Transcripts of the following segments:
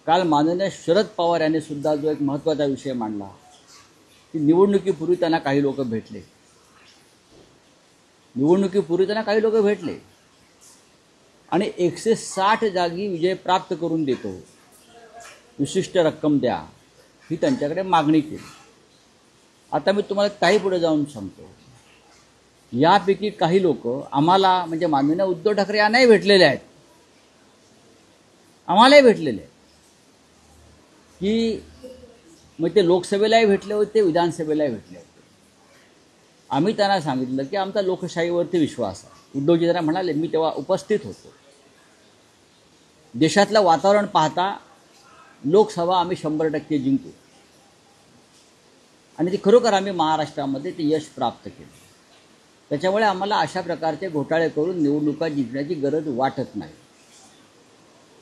काल माननीय शरद पवार यांनी सुद्धा जो एक महत्त्वाचा विषय मांडला की निवडणुकीपूर्वी त्यांना काही लोक भेटले, निवडणुकीपूर्वी त्यांना काही लोक भेटले आणि 160 जागी विजय प्राप्त करून देतो, विशिष्ट रक्कम द्या, ही त्यांच्याकडे मागणी केली. आता मी तुम्हाला काही पुढे जाऊन सांगतो. यापैकी काही लोक आम्हाला म्हणजे माननीय उद्धव ठाकरे यांनाही भेटलेले आहेत, आम्हालाही भेटलेले आहेत की मग ते लोकसभेलाही भेटले होते, विधानसभेलाही भेटले होते. आम्ही त्यांना सांगितलं की आमचा लोकशाहीवरती विश्वास आहे. उद्धवजी जरा म्हणाले, मी तेव्हा उपस्थित होतो, देशातलं वातावरण पाहता लोकसभा आम्ही 100% जिंकू आणि ते खरोखर आम्ही महाराष्ट्रामध्ये ते यश प्राप्त केलं. त्याच्यामुळे आम्हाला अशा प्रकारचे घोटाळे करून निवडणुका जिंकण्याची गरज वाटत नाही.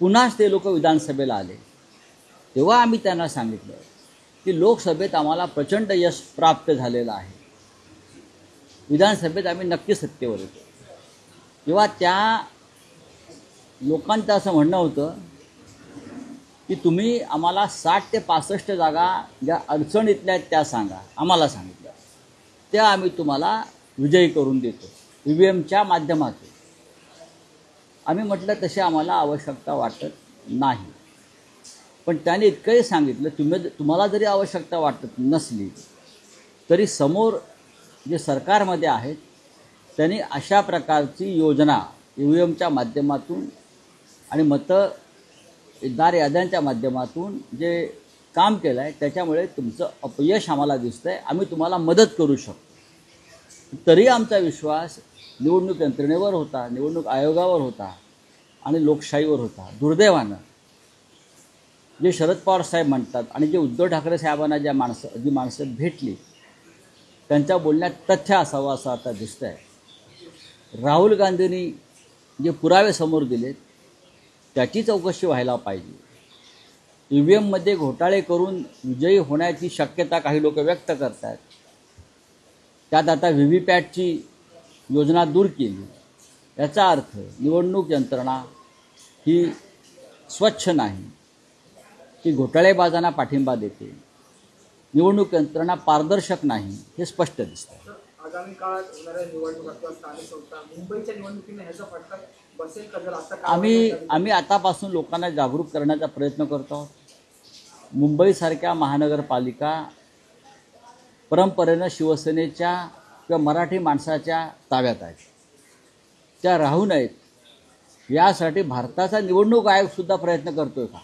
पुन्हाच ते लोक विधानसभेला आले तेव्हा आम्ही त्यांना सांगितलं की लोकसभेत आम्हाला प्रचंड यश प्राप्त झालेलं आहे, विधानसभेत आम्ही नक्की सत्तेवर येतो. तेव्हा त्या लोकांचं असं म्हणणं होतं की तुम्ही आम्हाला 60 ते 65 जागा ज्या अडचणीतल्या आहेत त्या सांगा. आम्हाला सांगितलं त्या आम्ही तुम्हाला विजयी करून देतो EVMच्या माध्यमातून. आम्ही म्हटलं तशी आम्हाला आवश्यकता वाटत नाही. पण त्याने इतकंही सांगितलं, तुम्हाला जरी आवश्यकता वाटत नसली तरी समोर जे सरकारमध्ये आहेत त्यांनी अशा प्रकारची योजना EVMच्या माध्यमातून आणि मतदार याद्यांच्या माध्यमातून जे काम केलं आहे त्याच्यामुळे तुमचं अपयश आम्हाला दिसतं आहे. आम्ही तुम्हाला मदत करू शकतो. तरी आमचा विश्वास निवडणूक यंत्रणेवर होता, निवडणूक आयोगावर होता आणि लोकशाहीवर होता. दुर्दैवानं जे शरद पवार साहेब म्हणतात आणि जे उद्धव ठाकरे साहेबांना जी माणसं भेटली त्यांच्या बोलण्यात तथ्य असावं असं आता दिसतं आहे. राहुल गांधींनी जे पुरावे समोर दिलेत त्याची चौकशी व्हायला पाहिजे. EVMमध्ये घोटाळे करून विजयी होण्याची शक्यता काही लोक व्यक्त करत आहेत. त्यात आता VVPATची योजना दूर केली. याचा अर्थ निवडणूक यंत्रणा ही स्वच्छ नाही, ती घोटाळेबाजांना पाठिंबा देते. निवडणूक यंत्रणा पारदर्शक नाही हे स्पष्ट दिसतं. आगामी काळात होणाऱ्या निवडणुका किंवा स्थानिक संस्था मुंबईच्या निवडणुकीने ह्याचा फटका बसेल का? जर आता आम्ही आतापासून लोकांना जागरूक करण्याचा प्रयत्न करतो आहोत. मुंबईसारख्या महानगरपालिका परंपरेनं शिवसेनेच्या किंवा मराठी माणसाच्या ताब्यात आहेत, त्या राहू नयेत यासाठी भारताचा निवडणूक आयोगसुद्धा प्रयत्न करतो आहे का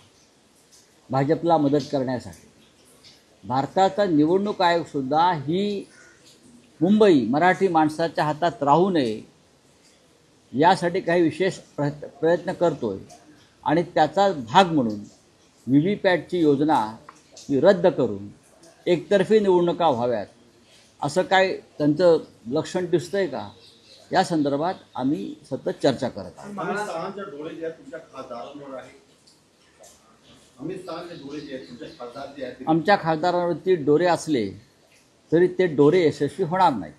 भाजपला मदत करण्यासाठी. भारताचा निवडणूक आयोगसुद्धा ही मुंबई मराठी माणसाच्या हातात राहू नये यासाठी काही विशेष प्रयत्न करतो आहे आणि त्याचा भाग म्हणून VVPATची योजना ही रद्द करून एकतर्फी निवडणुका व्हाव्यात असं काय त्यांचं लक्षण दिसतं आहे का, या संदर्भात आम्ही सतत चर्चा करत आहोत. आमच्या खासदारांवरती डोरे असले तरी ते डोरे यशस्वी होणार नाहीत.